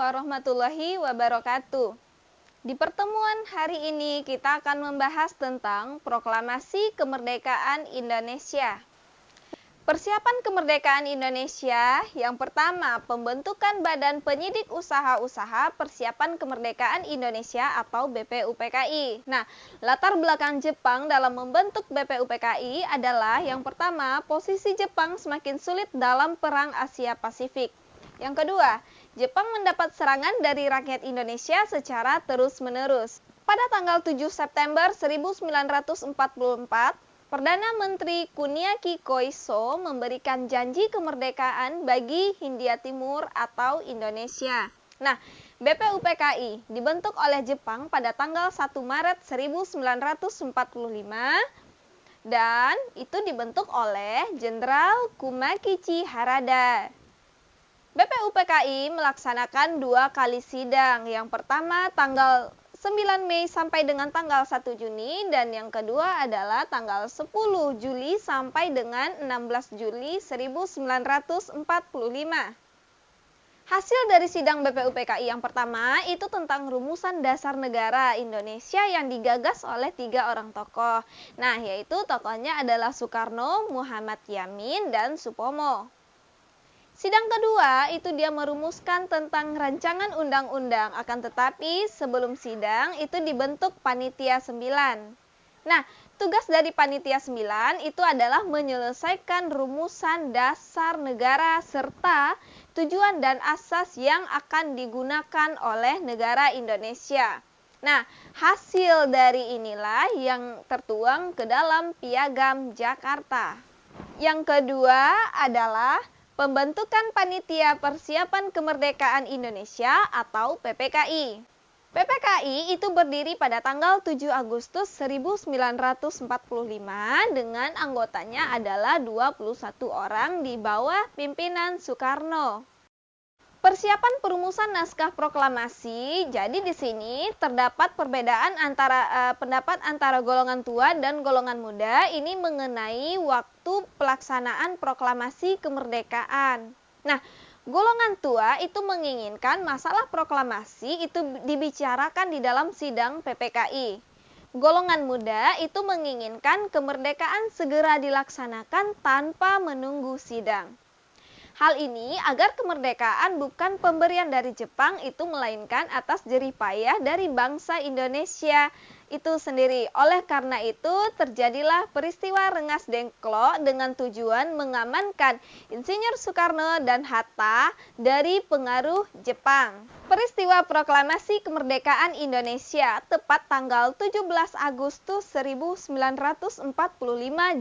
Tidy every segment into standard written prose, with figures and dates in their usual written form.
warahmatullahi wabarakatuh. Di pertemuan hari ini kita akan membahas tentang Proklamasi Kemerdekaan Indonesia. Persiapan kemerdekaan Indonesia, yang pertama, pembentukan Badan Penyidik Usaha-Usaha Persiapan Kemerdekaan Indonesia atau BPUPKI. Nah, latar belakang Jepang dalam membentuk BPUPKI adalah yang pertama, posisi Jepang semakin sulit dalam Perang Asia Pasifik. Yang kedua, Jepang mendapat serangan dari rakyat Indonesia secara terus-menerus. Pada tanggal 7 September 1944, Perdana Menteri Kuniaki Koiso memberikan janji kemerdekaan bagi Hindia Timur atau Indonesia. Nah, BPUPKI dibentuk oleh Jepang pada tanggal 1 Maret 1945 dan itu dibentuk oleh Jenderal Kumakichi Harada. BPUPKI melaksanakan 2 kali sidang. Yang pertama tanggal 9 Mei sampai dengan tanggal 1 Juni dan yang kedua adalah tanggal 10 Juli sampai dengan 16 Juli 1945. Hasil dari sidang BPUPKI yang pertama itu tentang rumusan dasar negara Indonesia yang digagas oleh 3 orang tokoh. Nah, yaitu tokohnya adalah Soekarno, Muhammad Yamin, dan Supomo. Sidang kedua itu dia merumuskan tentang rancangan undang-undang, akan tetapi sebelum sidang itu dibentuk Panitia 9. Nah, tugas dari Panitia 9 itu adalah menyelesaikan rumusan dasar negara serta tujuan dan asas yang akan digunakan oleh negara Indonesia. Nah, hasil dari inilah yang tertuang ke dalam Piagam Jakarta. Yang kedua adalah pembentukan Panitia Persiapan Kemerdekaan Indonesia atau PPKI. PPKI itu berdiri pada tanggal 7 Agustus 1945 dengan anggotanya adalah 21 orang di bawah pimpinan Soekarno. Persiapan perumusan naskah proklamasi, jadi di sini terdapat perbedaan pendapat antara golongan tua dan golongan muda ini mengenai waktu pelaksanaan proklamasi kemerdekaan. Nah, golongan tua itu menginginkan masalah proklamasi itu dibicarakan di dalam sidang PPKI. Golongan muda itu menginginkan kemerdekaan segera dilaksanakan tanpa menunggu sidang. Hal ini agar kemerdekaan bukan pemberian dari Jepang itu melainkan atas jerih payah dari bangsa Indonesia itu sendiri. Oleh karena itu terjadilah peristiwa Rengas Dengklok dengan tujuan mengamankan Insinyur Soekarno dan Hatta dari pengaruh Jepang. Peristiwa Proklamasi Kemerdekaan Indonesia tepat tanggal 17 Agustus 1945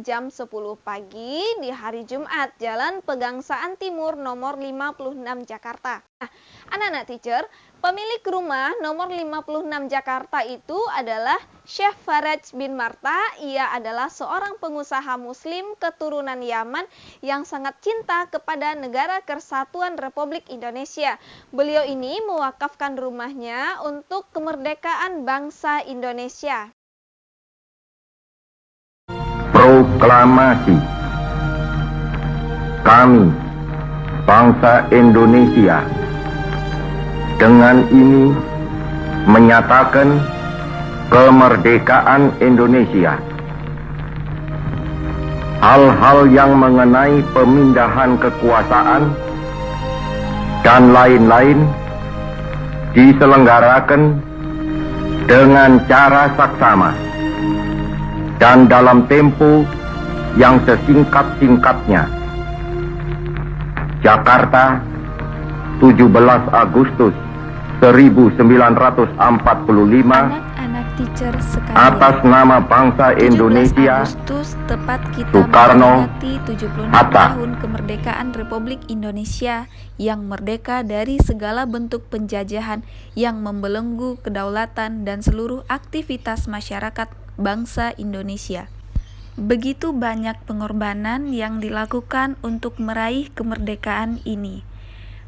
jam 10 pagi di hari Jumat, Jalan Pegangsaan Timur nomor 56 Jakarta. Nah, anak-anak teacher, pemilik rumah nomor 56 Jakarta itu adalah Syekh Faraj bin Marta. Ia adalah seorang pengusaha muslim keturunan Yaman yang sangat cinta kepada Negara Kesatuan Republik Indonesia. Beliau ini mewakafkan rumahnya untuk kemerdekaan bangsa Indonesia. Proklamasi. Kami, bangsa Indonesia, dengan ini menyatakan kemerdekaan Indonesia. Hal-hal yang mengenai pemindahan kekuasaan dan lain-lain diselenggarakan dengan cara saksama dan dalam tempo yang sesingkat-singkatnya. Jakarta, 17 Agustus 1945. Anak-anak teacher sekalian, atas nama bangsa Indonesia, Agustus tepat kita Soekarno, memperingati 76 Hatta. tahun kemerdekaan Republik Indonesia yang merdeka dari segala bentuk penjajahan yang membelenggu kedaulatan dan seluruh aktivitas masyarakat bangsa Indonesia. Begitu banyak pengorbanan yang dilakukan untuk meraih kemerdekaan ini.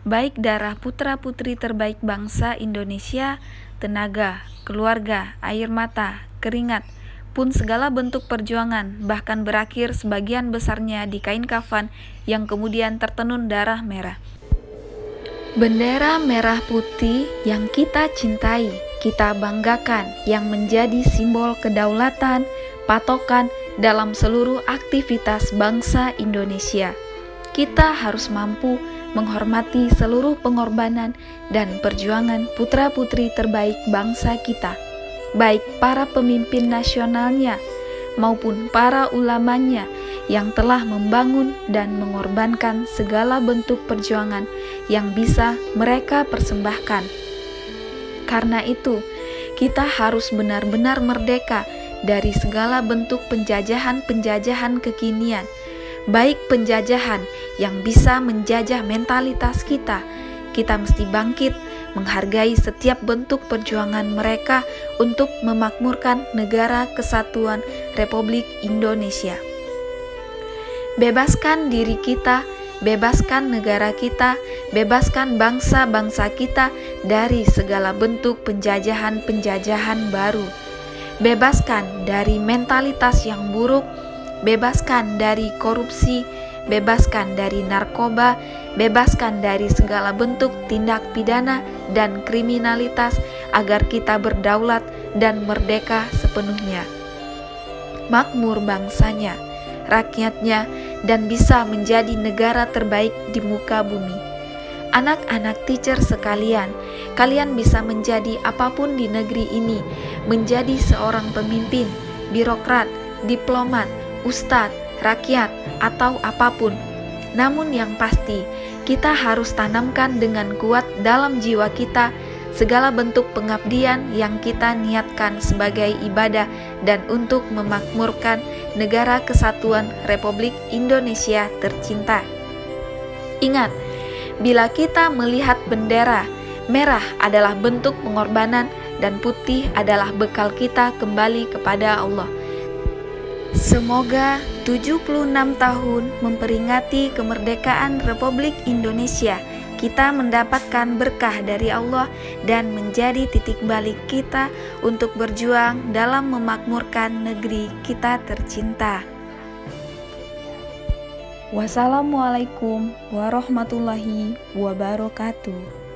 Baik darah putra-putri terbaik bangsa Indonesia, tenaga, keluarga, air mata, keringat, pun segala bentuk perjuangan, bahkan berakhir sebagian besarnya di kain kafan yang kemudian tertenun darah merah. Bendera merah putih yang kita cintai, kita banggakan, yang menjadi simbol kedaulatan, patokan dalam seluruh aktivitas bangsa Indonesia. Kita harus mampu menghormati seluruh pengorbanan dan perjuangan putra-putri terbaik bangsa kita, baik para pemimpin nasionalnya maupun para ulamanya yang telah membangun dan mengorbankan segala bentuk perjuangan yang bisa mereka persembahkan. Karena itu, kita harus benar-benar merdeka dari segala bentuk penjajahan-penjajahan kekinian, baik penjajahan yang bisa menjajah mentalitas kita. Kita mesti bangkit, menghargai setiap bentuk perjuangan mereka untuk memakmurkan negara kesatuan Republik Indonesia. Bebaskan diri kita, bebaskan negara kita, bebaskan bangsa-bangsa kita dari segala bentuk penjajahan-penjajahan baru. Bebaskan dari mentalitas yang buruk, bebaskan dari korupsi, bebaskan dari narkoba, bebaskan dari segala bentuk tindak pidana dan kriminalitas agar kita berdaulat dan merdeka sepenuhnya. Makmur bangsanya, rakyatnya, dan bisa menjadi negara terbaik di muka bumi. Anak-anak teacher sekalian, kalian bisa menjadi apapun di negeri ini, menjadi seorang pemimpin, birokrat, diplomat, ustadz, rakyat, atau apapun. Namun yang pasti, kita harus tanamkan dengan kuat dalam jiwa kita segala bentuk pengabdian yang kita niatkan sebagai ibadah dan untuk memakmurkan negara kesatuan Republik Indonesia tercinta. Ingat, bila kita melihat bendera, merah adalah bentuk pengorbanan dan putih adalah bekal kita kembali kepada Allah. Semoga 76 tahun memperingati kemerdekaan Republik Indonesia, kita mendapatkan berkah dari Allah dan menjadi titik balik kita untuk berjuang dalam memakmurkan negeri kita tercinta. Wassalamualaikum warahmatullahi wabarakatuh.